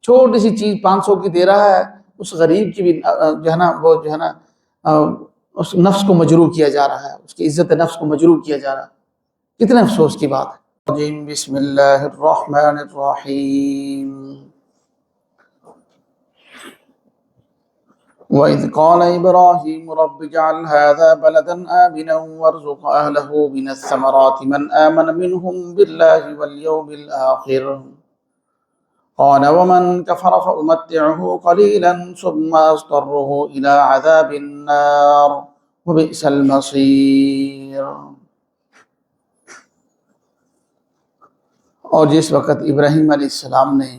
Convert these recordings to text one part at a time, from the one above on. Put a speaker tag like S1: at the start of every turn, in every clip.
S1: چھوٹی سی چیز 500 کی دے رہا ہے، اس غریب کی بھی جو ہے نا وہ جو ہے نا اس نفس کو مجروح کیا جا رہا ہے، اس کی عزت نفس کو مجروح کیا جا رہا ہے، کتنے افسوس کی بات ہے۔ بسم اللہ الرحمن الرحیم۔ وَإِذْ قَالَ إِبْرَاهِيمُ رَبِّ اجْعَلْ هَٰذَا بَلَدًا آمِنًا وَارْزُقْ أَهْلَهُ مِنَ الثَّمَرَاتِ مَنْ آمَنَ مِنْهُم بِاللَّهِ وَالْيَوْمِ الْآخِرِ قَالَ وَمَنْ كَفَرَ فَأُمَتِّعُهُ قَلِيلًا ثُمَّ أَضْطَرُّهُ إِلَىٰ عَذَابِ النَّارِ وَبِئْسَ الْمَصِيرُ۔ اور جس وقت ابراہیم علیہ السلام نے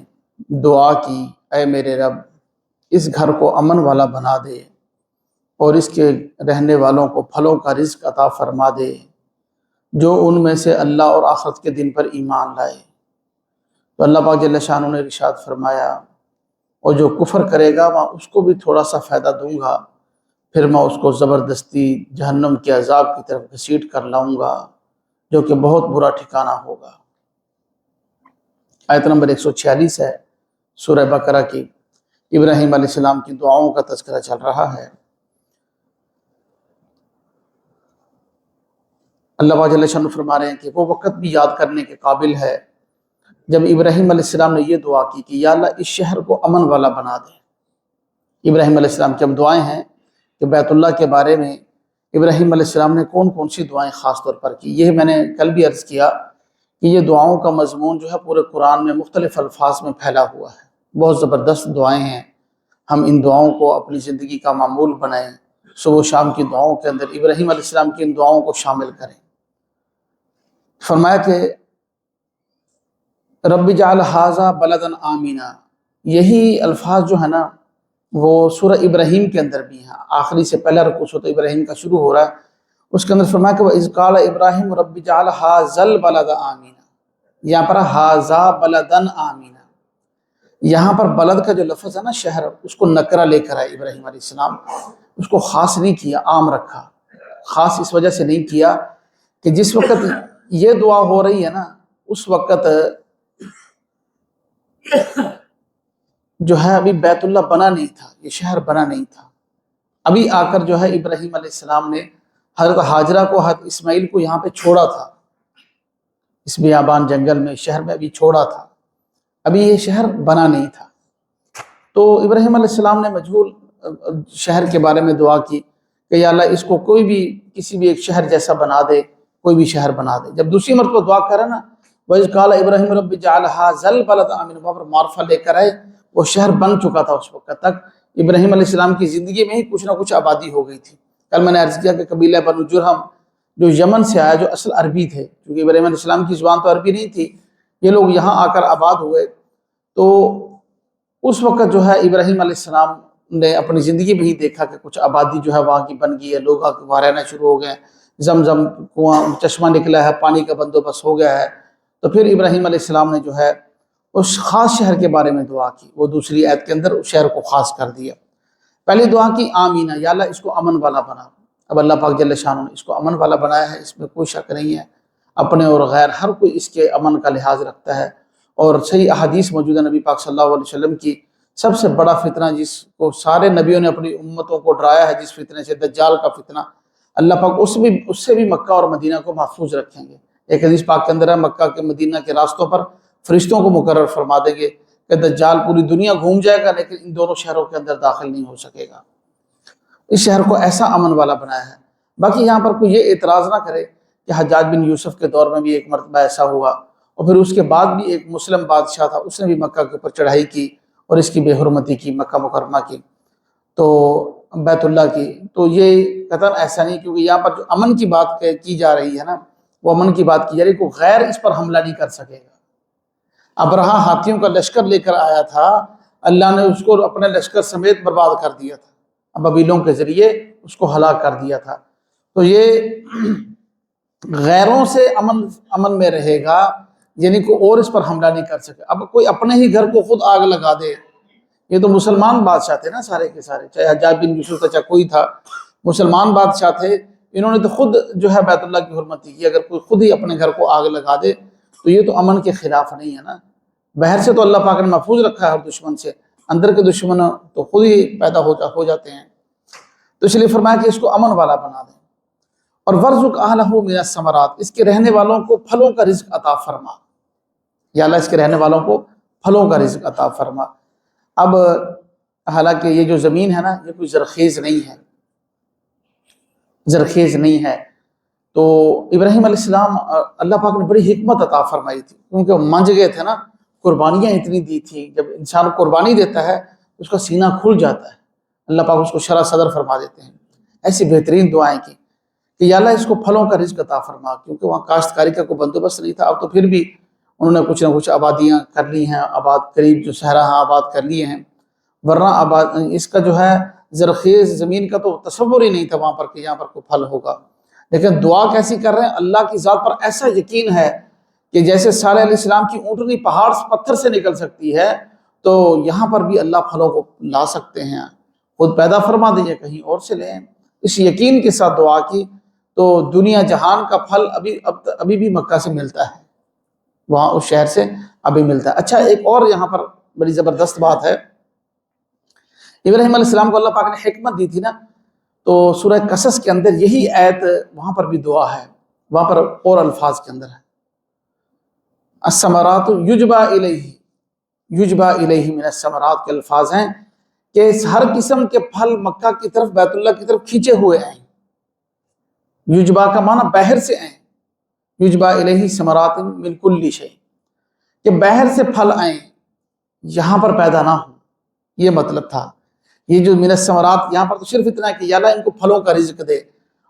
S1: دعا کی، اے میرے رب اس گھر کو امن والا بنا دے اور اس کے رہنے والوں کو پھلوں کا رزق عطا فرما دے جو ان میں سے اللہ اور آخرت کے دن پر ایمان لائے، تو اللہ پاک جل شانہ نے ارشاد فرمایا اور جو کفر کرے گا میں اس کو بھی تھوڑا سا فائدہ دوں گا، پھر میں اس کو زبردستی جہنم کے عذاب کی طرف گھسیٹ کر لاؤں گا جو کہ بہت برا ٹھکانہ ہوگا۔ آیت نمبر 146 ہے سورہ بقرہ کی۔ ابراہیم علیہ السلام کی دعاؤں کا تذکرہ چل رہا ہے۔ اللہ پاک جل شانہ فرما رہے ہیں کہ وہ وقت بھی یاد کرنے کے قابل ہے جب ابراہیم علیہ السلام نے یہ دعا کی کہ یا اللہ اس شہر کو امن والا بنا دے۔ ابراہیم علیہ السلام کی اب دعائیں ہیں کہ بیت اللہ کے بارے میں ابراہیم علیہ السلام نے کون کون سی دعائیں خاص طور پر کی۔ یہ میں نے کل بھی عرض کیا کہ یہ دعاؤں کا مضمون جو ہے پورے قرآن میں مختلف الفاظ میں پھیلا ہوا ہے، بہت زبردست دعائیں ہیں۔ ہم ان دعاؤں کو اپنی زندگی کا معمول بنائیں، صبح و شام کی دعاؤں کے اندر ابراہیم علیہ السلام کی ان دعاؤں کو شامل کریں۔ فرمایا کہ رب اجعل ھذا بلدا آمنا، یہی الفاظ جو ہے نا وہ سورہ ابراہیم کے اندر بھی ہیں۔ آخری سے پہلا رکوع سورہ ابراہیم کا شروع ہو رہا ہے، اس کے اندر فرمایا کہ وَإِذْ قَالَ إِبْرَاهِيمُ رَبِّ اجْعَلْ هَٰذَا الْبَلَدَ آمِنًا، یہاں پر ھذا بلدن آمنا، یہاں پر بلد کا جو لفظ ہے نا شہر، اس کو نکرہ لے کر آئے ابراہیم علیہ السلام، اس کو خاص نہیں کیا، عام رکھا۔ خاص اس وجہ سے نہیں کیا کہ جس وقت یہ دعا ہو رہی ہے نا اس وقت جو ہے ابھی بیت اللہ بنا نہیں تھا، یہ شہر بنا نہیں تھا۔ ابھی آ کر جو ہے ابراہیم علیہ السلام نے حضرت ہاجرہ کو حضرت اسماعیل کو یہاں پہ چھوڑا تھا، اس بیابان جنگل میں شہر میں ابھی چھوڑا تھا، ابھی یہ شہر بنا نہیں تھا۔ تو ابراہیم علیہ السلام نے مجہول شہر کے بارے میں دعا کی کہ یا اللہ اس کو کوئی بھی کسی بھی ایک شہر جیسا بنا دے، کوئی بھی شہر بنا دے۔ جب دوسری مرتبہ دعا کرا نا وَإِذْ قَالَ إِبْرَاهِيمُ رَبِّ اجْعَلْ هَٰذَا الْبَلَدَ آمِنًا، وہاں پر معرفہ لے کر آئے، وہ شہر بن چکا تھا۔ اس وقت تک ابراہیم علیہ السلام کی زندگی میں ہی کچھ نہ کچھ آبادی ہو گئی تھی۔ کل میں نے عرض کیا کہ قبیلہ بنو جرہم جو یمن سے آیا، جو اصل عربی تھے، کیونکہ ابراہیم علیہ السلام کی زبان تو عربی نہیں تھی، یہ لوگ یہاں آ کر آباد ہوئے۔ تو اس وقت جو ہے ابراہیم علیہ السلام نے اپنی زندگی میں ہی دیکھا کہ کچھ آبادی جو ہے وہاں کی بن گئی ہے، لوگ آ کے وہاں رہنا شروع ہو گئے، زمزم کنواں چشمہ نکلا ہے، پانی کا بندوبست ہو گیا ہے۔ تو پھر ابراہیم علیہ السلام نے جو ہے اس خاص شہر کے بارے میں دعا کی، وہ دوسری آیت کے اندر اس شہر کو خاص کر دیا۔ پہلی دعا کی آمینہ، یا اللہ اس کو امن والا بنا۔ اب اللہ پاک جل شانہ نے اس کو امن والا بنایا ہے، اس میں کوئی شک نہیں ہے، اپنے اور غیر ہر کوئی اس کے امن کا لحاظ رکھتا ہے۔ اور صحیح احادیث موجود ہے نبی پاک صلی اللہ علیہ وسلم کی، سب سے بڑا فتنہ جس کو سارے نبیوں نے اپنی امتوں کو ڈرایا ہے، جس فتنے سے، دجال کا فتنہ، اللہ پاک اس سے بھی مکہ اور مدینہ کو محفوظ رکھیں گے۔ ایک حدیث پاک کے اندر ہے مکہ کے مدینہ کے راستوں پر فرشتوں کو مقرر فرما دیں گے کہ دجال پوری دنیا گھوم جائے گا لیکن ان دونوں شہروں کے اندر داخل نہیں ہو سکے گا۔ اس شہر کو ایسا امن والا بنایا ہے۔ باقی یہاں پر کوئی یہ اعتراض نہ کرے کہ حجاج بن یوسف کے دور میں بھی ایک مرتبہ ایسا ہوا، اور پھر اس کے بعد بھی ایک مسلم بادشاہ تھا، اس نے بھی مکہ کے اوپر چڑھائی کی اور اس کی بے حرمتی کی، مکہ مکرمہ کی، تو بیت اللہ کی۔ تو یہ قطعاً ایسا نہیں، کیونکہ یہاں پر جو امن کی بات کی جا رہی ہے نا، وہ امن کی بات کی جا رہی ہے، کوئی غیر اس پر حملہ نہیں کر سکے گا۔ ابرہہ ہاتھیوں کا لشکر لے کر آیا تھا، اللہ نے اس کو اپنے لشکر سمیت برباد کر دیا تھا، ابابیلوں کے ذریعے اس کو ہلاک کر دیا تھا۔ تو یہ غیروں سے امن میں رہے گا، یعنی کوئی اور اس پر حملہ نہیں کر سکے۔ اب کوئی اپنے ہی گھر کو خود آگ لگا دے، یہ تو مسلمان بادشاہ تھے نا سارے کے سارے، چاہے حجاج بن یوسف تھا چاہے کوئی تھا، مسلمان بادشاہ تھے، انہوں نے تو خود جو ہے بیت اللہ کی حرمتی کی۔ اگر کوئی خود ہی اپنے گھر کو آگ لگا دے تو یہ تو امن کے خلاف نہیں ہے نا۔ باہر سے تو اللہ پاک نے محفوظ رکھا ہے ہر دشمن سے، اندر کے دشمن تو خود ہی پیدا ہو جاتے ہیں، تو اس لیے فرمایا کہ اس کو امن والا بنا دیں۔ اور وَارْزُقْ أَهْلَهُ مِنَ الثَّمَرَاتِ، اس کے رہنے والوں کو پھلوں کا رزق عطا فرما، یا اللہ اس کے رہنے والوں کو پھلوں کا رزق عطا فرما۔ اب حالانکہ یہ جو زمین ہے نا، یہ کوئی زرخیز نہیں ہے، زرخیز نہیں ہے، تو ابراہیم علیہ السلام اللہ پاک نے بڑی حکمت عطا فرمائی تھی، کیونکہ وہ منج گئے تھے نا، قربانیاں اتنی دی تھی، جب انسان قربانی دیتا ہے اس کا سینہ کھل جاتا ہے، اللہ پاک اس کو شرح صدر فرما دیتے ہیں۔ ایسی بہترین دعائیں کی کہ یا اللہ اس کو پھلوں کا رزق عطا فرما، کیونکہ وہاں کاشتکاری کا کوئی بندوبست نہیں تھا، اب تو پھر بھی انہوں نے کچھ نہ کچھ آبادیاں کر لی ہیں، آباد قریب جو صحرا آباد کر لیے ہیں، ورنہ اس کا جو ہے زرخیز زمین کا تو تصور ہی نہیں تھا وہاں پر کہ یہاں پر کوئی پھل ہوگا۔ لیکن دعا کیسی کر رہے ہیں، اللہ کی ذات پر ایسا یقین ہے کہ جیسے صالح علیہ السلام کی اونٹنی پہاڑ پتھر سے نکل سکتی ہے، تو یہاں پر بھی اللہ پھلوں کو لا سکتے ہیں، خود پیدا فرما دیجیے، کہیں اور سے لیں۔ اس یقین کے ساتھ دعا کی تو دنیا جہان کا پھل ابھی بھی مکہ سے ملتا ہے، وہاں اس شہر سے ابھی ملتا ہے۔ اچھا، ایک اور یہاں پر بڑی زبردست بات ہے، ابراہیم علیہ السلام کو اللہ پاک نے حکمت دی تھی نا، تو سورہ قصص کے اندر یہی آیت، وہاں پر بھی دعا ہے، وہاں پر اور الفاظ کے اندر ہے الثمرات یجبا الیہ من الثمرات کے الفاظ ہیں کہ ہر قسم کے پھل مکہ کی طرف، بیت اللہ کی طرف کھینچے ہوئے ہیں۔ یجبا کا معنی باہر سے آئیں، یجبا الیہ ثمرات من کل شیء، کہ باہر سے پھل آئیں، یہاں پر پیدا نہ ہوں، یہ مطلب تھا۔ یہ جو من الثمرات یہاں پر تو صرف اتنا ہے کہ یا اللہ ان کو پھلوں کا رزق دے،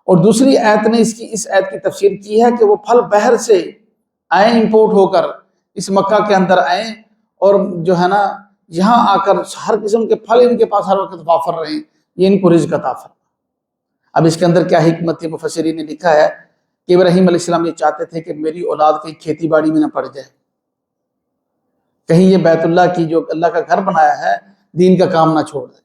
S1: اور دوسری آیت نے اس آیت کی تفسیر کی ہے کہ وہ پھل باہر سے آئیں، امپورٹ ہو کر اس مکہ کے اندر آئیں، اور جو ہے نا یہاں آ کر ہر قسم کے پھل ان کے پاس ہر وقت وافر رہیں، یہ ان کو رزق عطا فرما۔ اب اس کے اندر کیا حکمت تھی، مفسرین نے لکھا ہے کہ ابراہیم علیہ السلام یہ چاہتے تھے کہ میری اولاد کہیں کھیتی باڑی میں نہ پڑ جائے، کہیں یہ بیت اللہ کی جو اللہ کا گھر بنایا ہے دین کا کام نہ چھوڑ دے،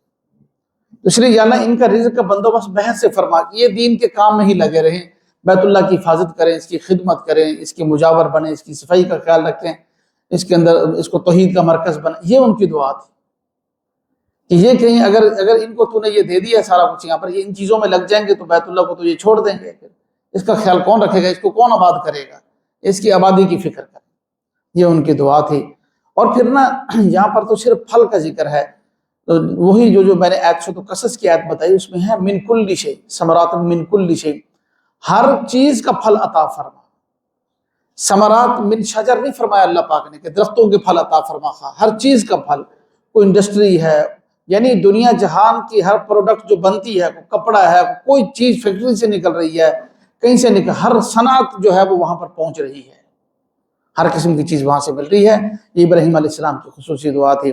S1: تو اس لیے یا اللہ ان کا رزق کا بندوبست باہر سے فرما کہ یہ دین کے کام میں ہی لگے رہیں، بیت اللہ کی حفاظت کریں، اس کی خدمت کریں، اس کے مجاور بنیں، اس کی صفائی کا خیال رکھیں، اس کے اندر اس کو توحید کا مرکز بنیں۔ یہ ان کی دعا تھی کہ یہ کہیں اگر ان کو تو نے یہ دے دیا سارا کچھ یہاں پر، یہ ان چیزوں میں لگ جائیں گے تو بیت اللہ کو تو یہ چھوڑ دیں گے، پھر اس کا خیال کون رکھے گا، اس کو کون آباد کرے گا، اس کی آبادی کی فکر کریں، یہ ان کی دعا تھی۔ اور پھر نا یہاں پر تو صرف پھل کا ذکر ہے، تو وہی جو میں نے آیت تو قصص کی آیت بتائی، اس میں ہے من کل شیء، ثمرات من کل شیء، ہر چیز کا پھل عطا فرما۔ ثمرات من شجر نہیں فرمایا اللہ پاک نے کہ درختوں کے پھل عطا فرما، ہر چیز کا پھل، کوئی انڈسٹری ہے، یعنی دنیا جہان کی ہر پروڈکٹ جو بنتی ہے، کوئی کپڑا ہے، کوئی چیز فیکٹری سے نکل رہی ہے، کہیں سے نکل، ہر صنعت جو ہے وہ وہاں پر پہنچ رہی ہے، ہر قسم کی چیز وہاں سے مل رہی ہے۔ یہ ابراہیم علیہ السلام کی خصوصی دعا تھی،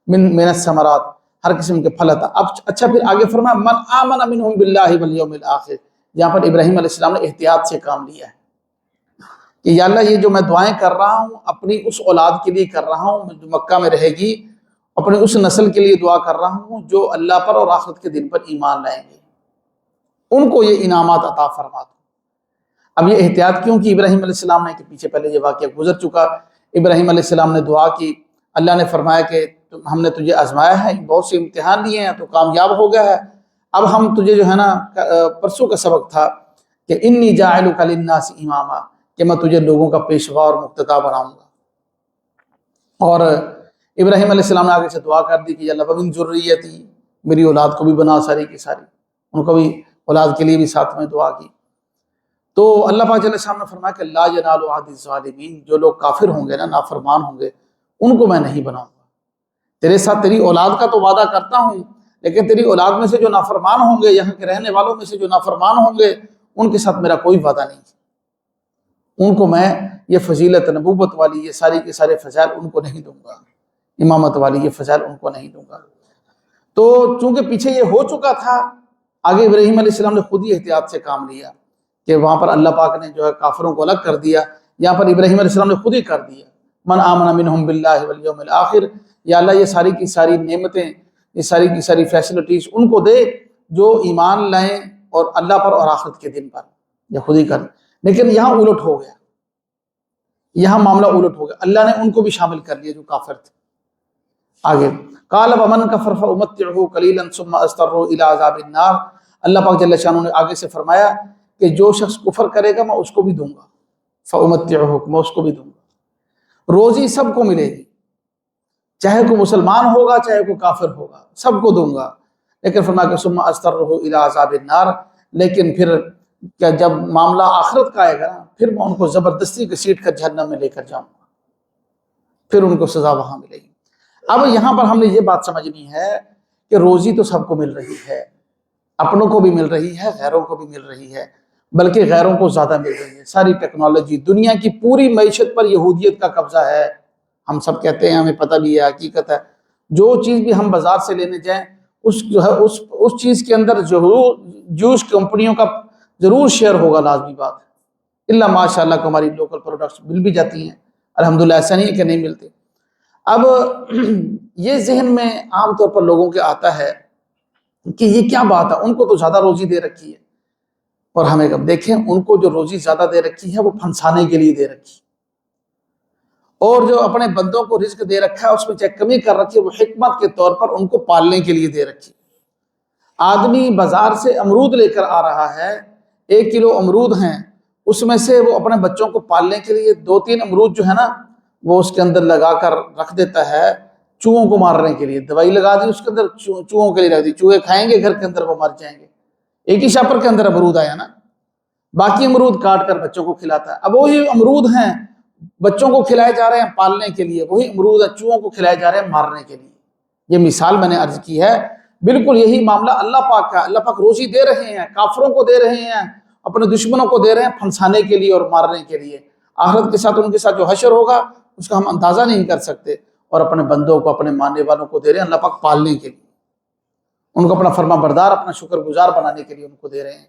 S1: من الثمرات، ہر قسم کے پھل عطا۔ اب اچھا پھر آگے فرمایا من آمن منہم باللہ والیوم الآخر، یہاں پر ابراہیم علیہ السلام نے احتیاط سے کام لیا ہے کہ یا اللہ یہ جو میں دعائیں کر رہا ہوں اپنی اس اولاد کے لیے کر رہا ہوں جو مکہ میں رہے گی، اپنے اس نسل کے لیے دعا کر رہا ہوں جو اللہ پر اور آخرت کے دن پر ایمان لائیں گے، ان کو یہ انعامات عطا فرما دو۔ اب یہ احتیاط کیوں کی ابراہیم علیہ السلام نے، کہ پیچھے پہلے یہ واقعہ گزر چکا، ابراہیم علیہ السلام نے دعا کی، اللہ نے فرمایا کہ ہم نے تجھے آزمایا ہے، بہت سے امتحان لیے ہیں، تو کامیاب ہو گیا ہے، اب ہم تجھے جو ہے نا پرسوں کا سبق تھا کہ انی جاعلک للناس اماما، کہ میں تجھے لوگوں کا پیشوا اور مقتدا بناؤں گا۔ اور ابراہیم علیہ السلام نے آگے سے دعا کر دی کہ اللہ ومن ذریتی، میری اولاد کو بھی بنا ساری کی ساری، ان کو بھی اولاد کے لیے بھی ساتھ میں دعا کی۔ تو اللہ پاک جل شانہ نے فرمایا کہ لا ینال عہد الظالمین، جو لوگ کافر ہوں گے نا، نافرمان ہوں گے، ان کو میں نہیں بناؤں گا۔ تیرے ساتھ تیری اولاد کا تو وعدہ کرتا ہوں، لیکن تیری اولاد میں سے جو نافرمان ہوں گے، یہاں کے رہنے والوں میں سے جو نافرمان ہوں گے، ان کے ساتھ میرا کوئی وعدہ نہیں، ان کو میں یہ فضیلت نبوت والی یہ ساری کے سارے فضائل ان کو نہیں دوں گا، امامت والی یہ فضائل ان کو نہیں دوں گا۔ تو چونکہ پیچھے یہ ہو چکا تھا، آگے ابراہیم علیہ السلام نے خود ہی احتیاط سے کام لیا کہ وہاں پر اللہ پاک نے جو ہے کافروں کو الگ کر دیا، یہاں پر ابراہیم علیہ السلام نے خود ہی کر دیا، من آمن منہم باللہ والیوم الآخر، یا اللہ یہ ساری کی ساری نعمتیں، یہ ساری کی ساری فیسلٹیز ان کو دے جو ایمان لائیں اور اللہ پر اور آخرت کے دن پر، یا خود ہی کر۔ لیکن یہاں الٹ ہو گیا، یہاں معاملہ الٹ ہو گیا، اللہ نے ان کو بھی شامل کر لیا جو کافر تھے۔ آگے قال ومن کفر فامتعه قلیلا ثم اضطره الى عذاب النار، اللہ پاک جل شانہ نے آگے سے فرمایا کہ جو شخص کفر کرے گا میں اس کو بھی دوں گا، فامتعه میں اس کو بھی دوں گا، روزی سب کو ملے گی، چاہے کوئی مسلمان ہوگا چاہے کوئی کافر ہوگا، سب کو دوں گا، لیکن فرمایا کہ ثم اضطره الى عذاب النار، لیکن پھر کیا جب معاملہ آخرت کا آئے گا نا، پھر میں ان کو زبردستی گھسیٹ کر جہنم میں لے کر جاؤں گا، پھر ان کو سزا وہاں ملے گی۔ اب یہاں پر ہم نے یہ بات سمجھنی ہے کہ روزی تو سب کو مل رہی ہے، اپنوں کو بھی مل رہی ہے، غیروں کو بھی مل رہی ہے، بلکہ غیروں کو زیادہ مل رہی ہے۔ ساری ٹیکنالوجی، دنیا کی پوری معیشت پر یہودیت کا قبضہ ہے، ہم سب کہتے ہیں، ہمیں پتہ بھی ہے، حقیقت ہے۔ جو چیز بھی ہم بازار سے لینے جائیں اس چیز کے اندر ضرور جوش کمپنیوں کا ضرور شیئر ہوگا، لازمی بات ہے، الا ماشاء اللہ کو ہماری لوکل پروڈکٹس مل بھی جاتی ہیں، الحمدللہ، ایسا نہیں ہے کہ نہیں ملتے۔ اب یہ ذہن میں عام طور پر لوگوں کے آتا ہے کہ یہ کیا بات ہے، ان کو تو زیادہ روزی دے رکھی ہے، اور ہمیں کب دیکھیں ان کو جو روزی زیادہ دے رکھی ہے وہ پھنسانے کے لیے دے رکھی ہے، اور جو اپنے بندوں کو رزق دے رکھا ہے اس میں چاہے کمی کر رکھی ہے وہ حکمت کے طور پر ان کو پالنے کے لیے دے رکھی ہے۔ آدمی بازار سے امرود لے کر آ رہا ہے، 1 کلو امرود ہیں، اس میں سے وہ اپنے بچوں کو پالنے کے لیے 2-3 امرود جو ہے نا وہ اس کے اندر لگا کر رکھ دیتا ہے، چوہوں کو مارنے کے لیے دوائی لگا دی اس کے اندر، چوہوں کے لیے رکھ دی، چوہے کھائیں گے گھر کے اندر، وہ مر جائیں گے۔ ایک ہی شاپر کے اندر امرود آیا نا، باقی امرود کاٹ کر بچوں کو کھلاتا ہے۔ اب وہی امرود ہیں بچوں کو کھلائے جا رہے ہیں پالنے کے لیے، وہی امرود ہیں چوہوں کو کھلائے جا رہے ہیں مارنے کے لیے۔ یہ مثال میں نے عرض کی ہے، بالکل یہی معاملہ اللہ پاک کا۔ اللہ پاک روزی دے رہے ہیں، کافروں کو دے رہے ہیں، اپنے دشمنوں کو دے رہے ہیں پھنسانے کے لیے اور مارنے کے لیے۔ آخرت کے ساتھ ان کے ساتھ جو حشر ہوگا اس کا ہم اندازہ نہیں کر سکتے، اور اپنے بندوں کو، اپنے ماننے والوں کو دے رہے ہیں اللہ پاک پالنے کے لیے، ان کو اپنا فرما بردار، اپنا شکر گزار بنانے کے لیے ان کو دے رہے ہیں۔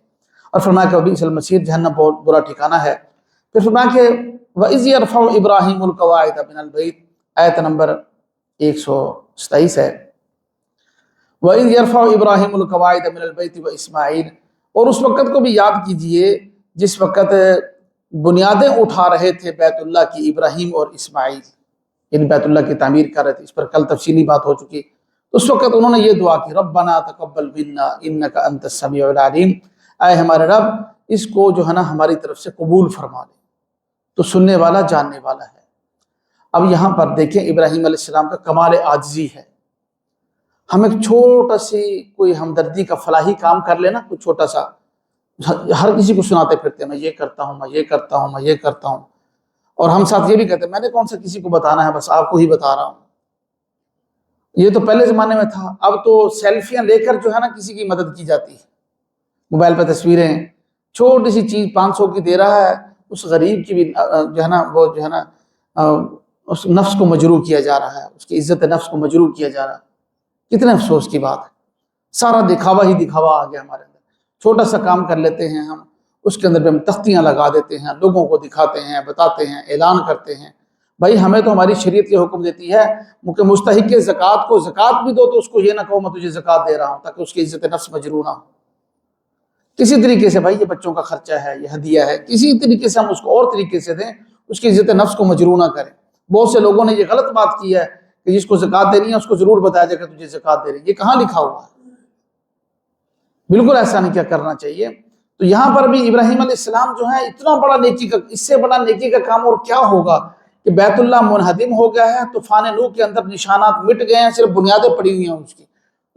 S1: اور فرمایا کہ وبئس المصیر، جہنم بہت برا ٹھکانہ ہے۔ پھر فرمایا کہ وَإِذْ يَرْفَعُ إِبْرَاهِيمُ الْقَوَاعِدَ مِنَ الْبَيْتِ، آیت نمبر 127 ہے، وَإِذْ يَرْفَعُ إِبْرَاهِيمُ الْقَوَاعِدَ مِنَ الْبَيْتِ وَإِسْمَاعِيلُ، اور اس وقت کو بھی یاد کیجئے جس وقت بنیادیں اٹھا رہے تھے بیت اللہ کی ابراہیم اور اسماعیل، یعنی بیت اللہ کی تعمیر کر رہے تھے، اس پر کل تفصیلی بات ہو چکی۔ اس وقت انہوں نے یہ دعا کی، ربنا تقبل منا انک انت السمیع العلیم، اے ہمارے رب اس کو جو ہے نا ہماری طرف سے قبول فرما لے، تو سننے والا جاننے والا ہے۔ اب یہاں پر دیکھیں ابراہیم علیہ السلام کا کمال عاجزی ہے۔ ہم ایک چھوٹا سی کوئی ہمدردی کا فلاحی کام کر لینا، کوئی چھوٹا سا، ہر کسی کو سناتے پھرتے ہیں میں یہ کرتا ہوں، میں یہ کرتا ہوں، میں یہ کرتا ہوں، اور ہم ساتھ یہ بھی کہتے ہیں میں نے کون سا کسی کو بتانا ہے، بس آپ کو ہی بتا رہا ہوں۔ یہ تو پہلے زمانے میں تھا، اب تو سیلفیاں لے کر جو ہے نا کسی کی مدد کی جاتی ہے، موبائل پہ تصویریں، چھوٹی سی چیز 500 کی دے رہا ہے، اس غریب کی بھی جو ہے نا وہ جو ہے نا اس نفس کو مجروح کیا جا رہا ہے، اس کی عزت نفس کو مجروح کیا جا رہا ہے۔ کتنے افسوس کی بات ہے، سارا دکھاوا ہی دکھاوا آ گیا ہمارے اندر۔ چھوٹا سا کام کر لیتے ہیں ہم، اس کے اندر بھی ہم تختیاں لگا دیتے ہیں، لوگوں کو دکھاتے ہیں، بتاتے ہیں، اعلان کرتے ہیں۔ بھائی ہمیں تو ہماری شریعت یہ حکم دیتی ہے کہ مستحق زکوٰۃ کو زکوٰۃ بھی دو تو اس کو یہ نہ کہو میں تجھے زکوٰۃ دے رہا ہوں، تاکہ اس کی عزت نفس مجروح نہ ہو۔ کسی طریقے سے بھائی یہ بچوں کا خرچہ ہے، یہ ہدیہ ہے، کسی طریقے سے ہم اس کو اور طریقے سے دیں، اس کی عزت نفس کو مجروح نہ کریں۔ بہت سے لوگوں نے یہ غلط بات کی ہے کہ جس کو زکوٰۃ دینی ہے اس کو ضرور بتایا جائے کہ تجھے زکوٰۃ دے رہی ہے، یہ کہاں لکھا ہوا ہے؟ بالکل ایسا نہیں کیا کرنا چاہیے۔ تو یہاں پر بھی ابراہیم علیہ السلام جو ہے اتنا بڑا نیکی کا، اس سے بڑا نیکی کا کام اور کیا ہوگا کہ بیت اللہ منہدم ہو گیا ہے، طوفان نوح کے اندر نشانات مٹ گئے ہیں، صرف بنیادیں پڑی ہوئی ہیں اس کی،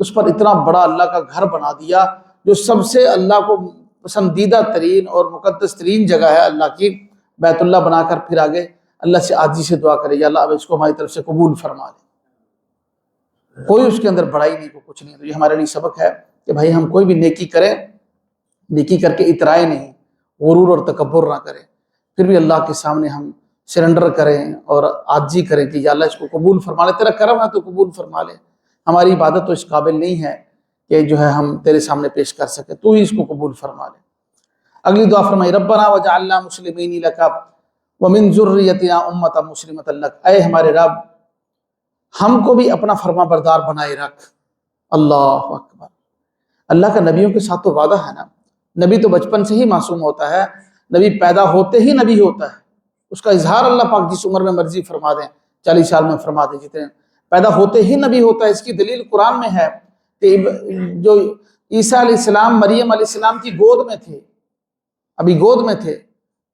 S1: اس پر اتنا بڑا اللہ کا گھر بنا دیا جو سب سے اللہ کو پسندیدہ ترین اور مقدس ترین جگہ ہے اللہ کی، بیت اللہ بنا کر پھر آگے اللہ سے عاجزی سے دعا کرے، یا اللہ اب اس کو ہماری طرف سے قبول فرما لے۔ کوئی اس کے اندر بڑائی نہیں، کو کچھ نہیں۔ تو یہ ہمارے لیے سبق ہے کہ بھائی ہم کوئی بھی نیکی کریں، نیکی کر کے اترائے نہیں، غرور اور تکبر نہ کریں، پھر بھی اللہ کے سامنے ہم سرنڈر کریں اور عاجزی کریں کہ یا اللہ اس کو قبول فرما لے، تیرا کرم ہے تو قبول فرما لے، ہماری عبادت تو اس قابل نہیں ہے کہ جو ہے ہم تیرے سامنے پیش کر سکے، تو ہی اس کو قبول فرما لے۔ اگلی دعا فرمائی، ربنا وجعلنا مسلمین لک ومن ذریتنا امۃ مسلمۃ لک، اے ہمارے رب ہم کو بھی اپنا فرما بردار بنائے رکھ۔ اللہ اکبر، اللہ کا نبیوں کے ساتھ تو وعدہ ہے نا، نبی تو بچپن سے ہی معصوم ہوتا ہے، نبی پیدا ہوتے ہی نبی ہوتا ہے، اس کا اظہار اللہ پاک جس عمر میں مرضی فرما دیں، 40 سال میں فرما دیں، جتنے پیدا ہوتے ہی نبی ہوتا ہے۔ اس کی دلیل قرآن میں ہے کہ جو عیسیٰ علیہ السلام مریم علیہ السلام کی گود میں تھے، ابھی گود میں تھے،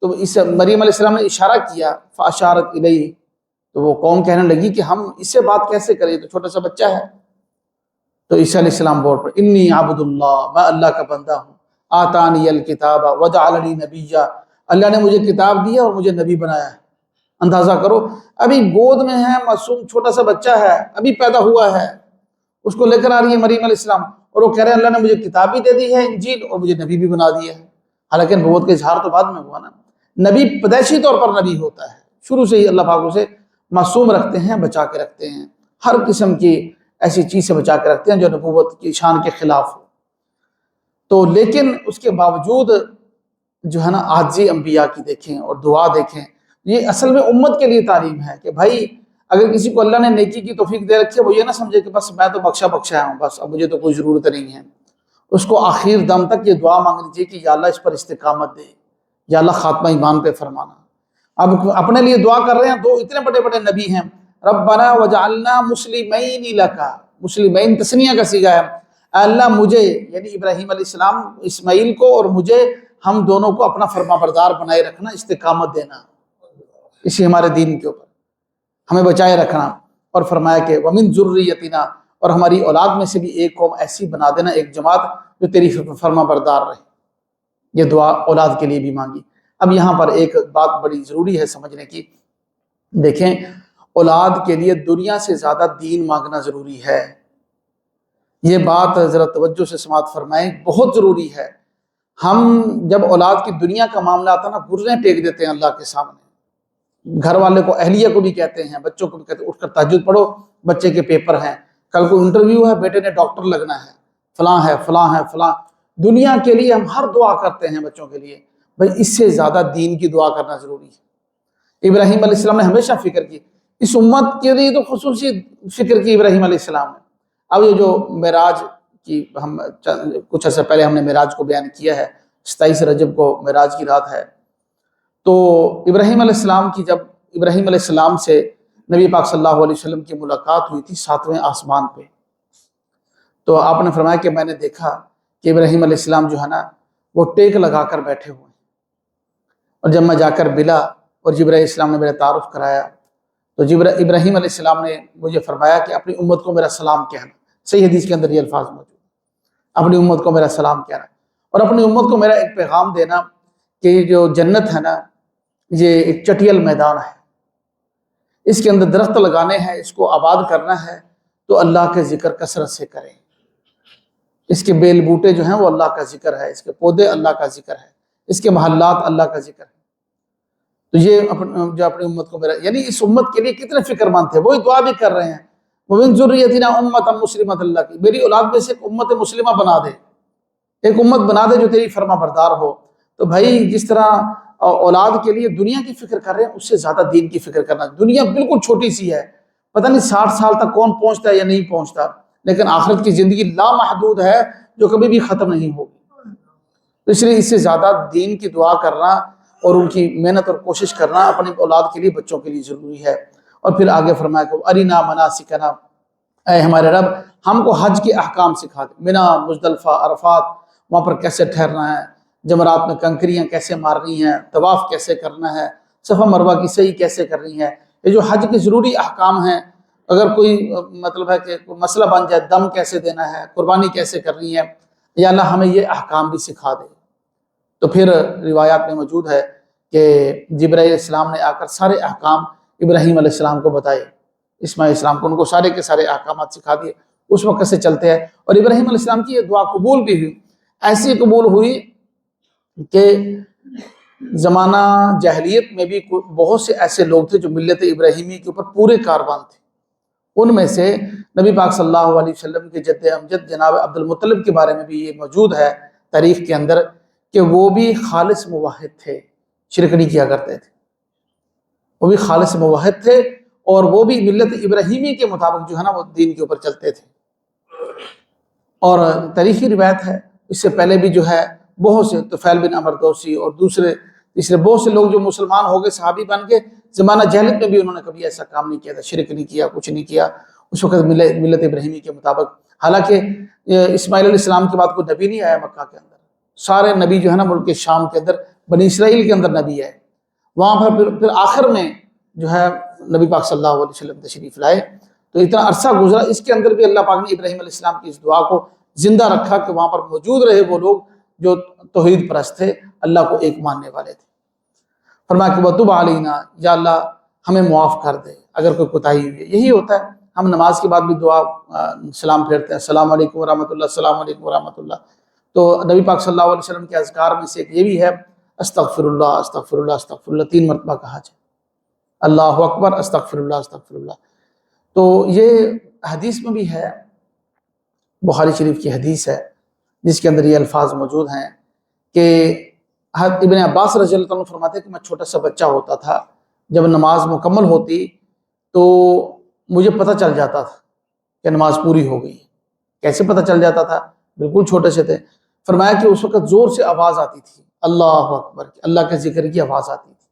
S1: تو مریم علیہ السلام نے اشارہ کیا، فاشارت الیہ، تو وہ قوم کہنے لگی کہ ہم اس سے بات کیسے کریں، تو چھوٹا سا بچہ ہے۔ تو عیسیٰ علیہ السلام بول پڑے، انی عبد اللہ، میں اللہ کا بندہ ہوں، آتانی الکتاب وجعلنی نبیا، اللہ نے مجھے کتاب دی ہے اور مجھے نبی بنایا ہے۔ اندازہ کرو، ابھی گود میں ہے، معصوم چھوٹا سا بچہ ہے، ابھی پیدا ہوا ہے، اس کو لے کر آ رہی ہے مریم علیہ السلام، اور وہ کہہ رہے ہیں اللہ نے مجھے کتاب بھی دے دی ہے انجیل، اور مجھے نبی بھی بنا دیا ہے۔ حالانکہ نبوت کا اظہار تو بعد میں ہوا نا، نبی پیدائشی طور پر نبی ہوتا ہے، شروع سے ہی اللہ پاک اسے معصوم رکھتے ہیں، بچا کے رکھتے ہیں، ہر قسم کی ایسی چیز سے بچا کے رکھتے ہیں جو نبوت کی شان کے خلاف ہو۔ تو لیکن اس کے باوجود جو ہے نا عاجزی انبیاء کی دیکھیں اور دعا دیکھیں، یہ اصل میں امت کے لیے تعلیم ہے کہ بھائی اگر کسی کو اللہ نے نیکی کی توفیق دے رکھی ہے، وہ یہ نہ سمجھے کہ بس میں تو بخشا ہوں، بس اب مجھے تو کوئی ضرورت نہیں ہے۔ اس کو آخر دم تک یہ دعا مانگنی چاہیے کہ یا اللہ اس پر استقامت دے، یا اللہ خاتمہ ایمان پہ فرمانا۔ اب اپنے لیے دعا کر رہے ہیں، دو اتنے بڑے بڑے نبی ہیں، ربنا وجعلنا مسلمین لکا، مسلمین تثنیہ کا صیغہ ہے، اے اللہ مجھے یعنی ابراہیم علیہ السلام اسماعیل کو اور مجھے، ہم دونوں کو اپنا فرما بردار بنائے رکھنا، استقامت دینا اسی ہمارے دین کے اوپر، ہمیں بچائے رکھنا۔ اور فرمایا کہ ومن ذریتنا، اور ہماری اولاد میں سے بھی ایک قوم ایسی بنا دینا، ایک جماعت جو تیری فرما بردار رہے۔ یہ دعا اولاد کے لیے بھی مانگی۔ اب یہاں پر ایک بات بڑی ضروری ہے سمجھنے کی، دیکھیں اولاد کے لیے دنیا سے زیادہ دین مانگنا ضروری ہے، یہ بات ذرا توجہ سے سماعت فرمائیں، بہت ضروری ہے۔ ہم جب اولاد کی دنیا کا معاملہ آتا ہے نا، گرزیں ٹیک دیتے ہیں اللہ کے سامنے، گھر والے کو، اہلیہ کو بھی کہتے ہیں، بچوں کو بھی کہتے ہیں اٹھ کر تہجد پڑھو، بچے کے پیپر ہیں، کل کو انٹرویو ہے، بیٹے نے ڈاکٹر لگنا ہے، فلاں ہے فلاں ہے فلاں۔ دنیا کے لیے ہم ہر دعا کرتے ہیں بچوں کے لیے، بھائی اس سے زیادہ دین کی دعا کرنا ضروری ہے۔ ابراہیم علیہ السلام نے ہمیشہ فکر کی، اس امت کے لیے تو خصوصی فکر کی ابراہیم علیہ السلام نے۔ اب یہ جو معراج کی، ہم کچھ عرصہ پہلے ہم نے معراج کو بیان کیا ہے، 27 رجب کو معراج کی رات ہے، تو ابراہیم علیہ السلام کی، جب ابراہیم علیہ السلام سے نبی پاک صلی اللہ علیہ وسلم کی ملاقات ہوئی تھی 7ویں آسمان پہ، تو آپ نے فرمایا کہ میں نے دیکھا کہ ابراہیم علیہ السلام جو ہے نا وہ ٹیک لگا کر بیٹھے ہوئے ہیں، اور جب میں جا کر ملا اور جبرائیل علیہ السلام نے میرا تعارف کرایا، تو ابراہیم علیہ السلام نے مجھے فرمایا کہ اپنی امت کو میرا سلام کہنا، صحیح حدیث کے اندر یہ الفاظ موجود ہیں، اپنی امت کو میرا سلام کہنا، اور اپنی امت کو میرا ایک پیغام دینا کہ یہ جو جنت ہے نا، یہ ایک چٹیل میدان ہے، اس کے اندر درخت لگانے ہیں، اس کو آباد کرنا ہے، تو اللہ کے ذکر کثرت سے کریں، اس کے بیل بوٹے جو ہیں وہ اللہ کا ذکر ہے، اس کے پودے اللہ کا ذکر ہے، اس کے محلات اللہ کا ذکر ہے۔ تو یہ جو اپنی امت کو میرا، یعنی اس امت کے لیے کتنے فکر مند تھے، وہی دعا بھی کر رہے ہیں، وَمِن ذُرِّيَّتِنَا أُمَّةً مُسْلِمَةً لَكَ، میری اولاد میں سے ایک امت مسلمہ بنا دے، ایک امت بنا دے جو تیری فرما بردار ہو۔ تو بھائی جس طرح اولاد کے لیے دنیا کی فکر کر رہے ہیں، اس سے زیادہ دین کی فکر کرنا۔ دنیا بالکل چھوٹی سی ہے، پتہ نہیں 60 سال تک کون پہنچتا ہے یا نہیں پہنچتا، لیکن آخرت کی زندگی لامحدود ہے جو کبھی بھی ختم نہیں ہوگی۔ تو اس لیے اس سے زیادہ دین کی دعا کرنا اور ان کی محنت اور کوشش کرنا اپنی اولاد کے لیے، بچوں کے لیے ضروری ہے۔ اور پھر آگے فرمایا کہ ارنا مناسکنا، اے ہمارے رب ہم کو حج کے احکام سکھا دے، منا، مزدلفہ، عرفات، وہاں پر کیسے ٹھہرنا ہے، جمرات میں کنکریاں کیسے مارنی ہیں، طواف کیسے کرنا ہے، صفا مروہ کی صحیح کیسے کرنی ہے، یہ جو حج کے ضروری احکام ہیں، اگر کوئی مطلب ہے کہ کوئی مسئلہ بن جائے، دم کیسے دینا ہے، قربانی کیسے کرنی ہے، یا اللہ ہمیں یہ احکام بھی سکھا دے۔ تو پھر روایات میں موجود ہے کہ جبرائیل علیہ السلام نے آ کر سارے احکام ابراہیم علیہ السلام کو بتائے، اسماعیل علیہ السلام کو، ان کو سارے کے سارے احکامات سکھا دیے، اس وقت سے چلتے ہیں۔ اور ابراہیم علیہ السلام کی یہ دعا قبول بھی ہوئی، ایسی قبول ہوئی کہ زمانہ جاہلیت میں بھی بہت سے ایسے لوگ تھے جو ملت ابراہیمی کے اوپر پورے کاربان تھے، ان میں سے نبی پاک صلی اللہ علیہ وسلم کے جد امجد جناب عبد المطلب کے بارے میں بھی یہ موجود ہے تاریخ کے اندر کہ وہ بھی خالص موحد تھے، شرک نہیں کیا کرتے تھے، وہ بھی خالص موحد تھے، اور وہ بھی ملت ابراہیمی کے مطابق جو ہے نا وہ دین کے اوپر چلتے تھے۔ اور تاریخی روایت ہے، اس سے پہلے بھی جو ہے بہت سے، طفیل بن عمر دوسی اور دوسرے اس لیے بہت سے لوگ جو مسلمان ہو گئے صحابی بن کے، زمانہ جہلیت میں بھی انہوں نے کبھی ایسا کام نہیں کیا تھا، شرک نہیں کیا، کچھ نہیں کیا اس وقت ملت ابراہیمی کے مطابق۔ حالانکہ اسماعیل علیہ السلام کے بعد کوئی نبی نہیں آیا مکہ کے اندر، سارے نبی جو ہے نا ملک شام کے اندر بنی اسرائیل کے اندر نبی آئے، وہاں پر پھر آخر میں جو ہے نبی پاک صلی اللہ علیہ وسلم تشریف لائے۔ تو اتنا عرصہ گزرا، اس کے اندر بھی اللہ پاک نے ابراہیم علیہ السلام کی اس دعا کو زندہ رکھا کہ وہاں پر موجود رہے وہ لوگ جو توحید پرست تھے، اللہ کو ایک ماننے والے تھے۔ فرمایا کہ وَتُبْ عَلَيْنَا، یا اللہ ہمیں معاف کر دے اگر کوئی کوتاہی ہوئی ہے۔ یہی ہوتا ہے، ہم نماز کے بعد بھی دعا سلام پھیرتے ہیں، السلام علیکم ورحمۃ اللہ، السلام علیکم ورحمۃ اللہ۔ تو نبی پاک صلی اللہ علیہ وسلم کے اذکار میں سے ایک یہ بھی ہے، استغفر اللہ استغفر اللہ استغفر اللہ، 3 مرتبہ کہا جائے، اللہ اکبر، استغفر اللہ استغفر اللہ۔ تو یہ حدیث میں بھی ہے، بخاری شریف کی حدیث ہے جس کے اندر یہ الفاظ موجود ہیں کہ ابن عباس رضی اللہ عنہ فرماتے ہیں کہ میں چھوٹا سا بچہ ہوتا تھا، جب نماز مکمل ہوتی تو مجھے پتہ چل جاتا تھا کہ نماز پوری ہو گئی۔ کیسے پتہ چل جاتا تھا؟ بالکل چھوٹے سے تھے۔ فرمایا کہ اس وقت زور سے آواز آتی تھی، اللہ اکبر، اللہ کے ذکر کی آواز آتی تھی۔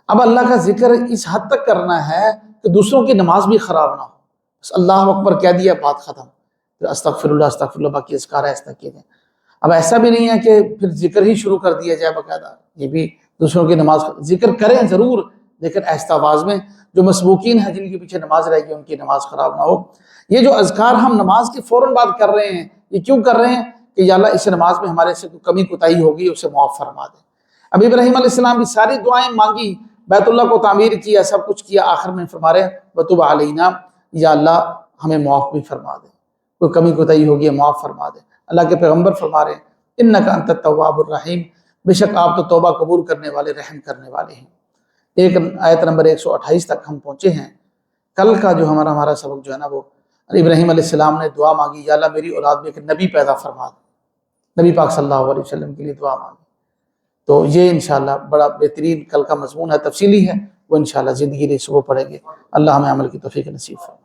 S1: اب اللہ کا ذکر اس حد تک کرنا ہے کہ دوسروں کی نماز بھی خراب نہ ہو، بس اللہ اکبر کہہ دیا، بات ختم، پھر استغفر اللہ باقی اذکار ایسا کیے جائیں۔ اب ایسا بھی نہیں ہے کہ پھر ذکر ہی شروع کر دیا جائے باقاعدہ، یہ بھی دوسروں کی نماز، ذکر کریں ضرور لیکن آہستہ آواز میں، جو مسبوقین ہیں جن کے پیچھے نماز رہ گئی ان کی نماز خراب نہ ہو۔ یہ جو اذکار ہم نماز کے فوراً بعد کر رہے ہیں، یہ کیوں کر رہے ہیں؟ کہ یا اللہ اس نماز میں ہمارے سے کمی کوتاہی ہوگی، اسے معاف فرما دے۔ اب ابراہیم علیہ السلام بھی ساری دعائیں مانگی، بیت اللہ کو تعمیر کیا، سب کچھ کیا، آخر میں فرما رہے ہیں وَتُبْ عَلَيْنَا، یا اللہ ہمیں معاف بھی فرما دے، کوئی کمی کوتاہی ہوگی معاف فرما دے۔ اللہ کے پیغمبر فرما رہے ہیں اِنَّكَ أَنْتَ التَّوَّابُ الرَّحِيمُ، بے شک آپ تو توبہ قبول کرنے والے، رحم کرنے والے ہیں۔ ایک آیت نمبر 128 تک ہم پہنچے ہیں۔ کل کا جو ہمارا سبق جو ہے نا، وہ ابراہیم علیہ السلام نے دعا مانگی، یا اللہ میری اولاد میں ایک نبی پیدا فرما دے، نبی پاک صلی اللہ علیہ وسلم کے لیے دعا مانگی۔ تو یہ انشاءاللہ بڑا بہترین کل کا مضمون ہے، تفصیلی ہے، وہ انشاءاللہ زندگی صبح پڑھیں گے۔ اللہ ہمیں عمل کی توفیق نصیب فرمائے۔